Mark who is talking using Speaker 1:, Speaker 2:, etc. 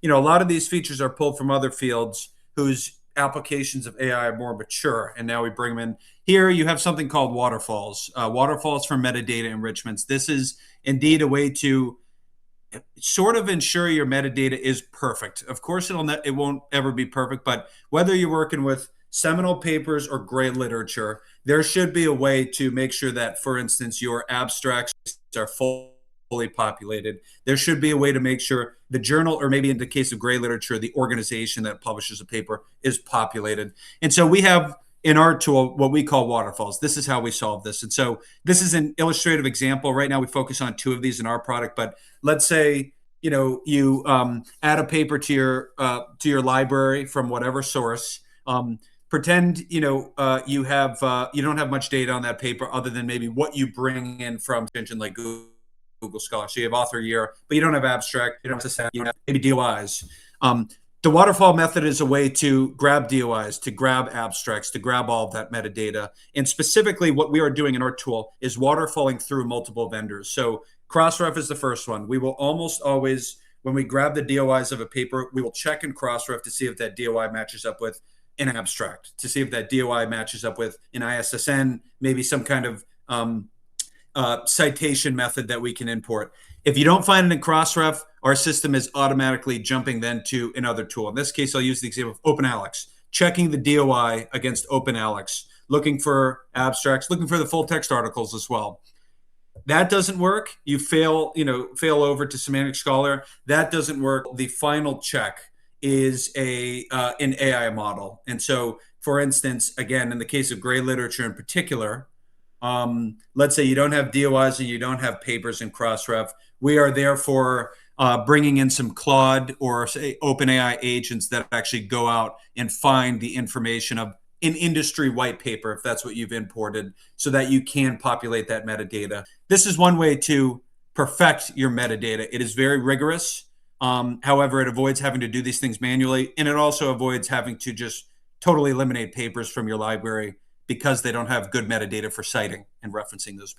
Speaker 1: a lot of these features are pulled from other fields whose applications of AI are more mature, and now we bring them in. Here you have something called waterfalls. Waterfalls for metadata enrichments. This is indeed a way to sort of ensure your metadata is perfect. Of course, it won't ever be perfect, but whether you're working with seminal papers or gray literature, there should be a way to make sure that, for instance, your abstracts are fully populated. There should be a way to make sure the journal, or maybe in the case of gray literature, the organization that publishes a paper is populated. And so we have in our tool what we call waterfalls. This is how we solve this. And so this is an illustrative example. Right now we focus on 2 of these in our product, but let's say you add a paper to your library from whatever source. Pretend you don't have much data on that paper other than maybe what you bring in from engine like Google Scholar. So you have author year, but you don't have abstract, you don't have maybe DOIs. The waterfall method is a way to grab DOIs, to grab abstracts, to grab all of that metadata. And specifically what we are doing in our tool is waterfalling through multiple vendors. So Crossref is the first one. We will almost always, when we grab the DOIs of a paper, we will check in Crossref to see if that DOI matches up with an abstract, to see if that DOI matches up with an ISSN, maybe some kind of citation method that we can import. If you don't find it in Crossref, our system is automatically jumping then to another tool. In this case, I'll use the example of OpenAlex, checking the DOI against OpenAlex, looking for abstracts, looking for the full text articles as well. That doesn't work. You fail over to Semantic Scholar. That doesn't work. The final check is an AI model. And so, for instance, again, in the case of gray literature in particular, let's say you don't have DOIs and you don't have papers in Crossref. We are therefore bringing in some Claude or say OpenAI agents that actually go out and find the information of an industry white paper, if that's what you've imported, so that you can populate that metadata. This is one way to perfect your metadata. It is very rigorous. However, it avoids having to do these things manually, and it also avoids having to just totally eliminate papers from your library because they don't have good metadata for citing and referencing those papers.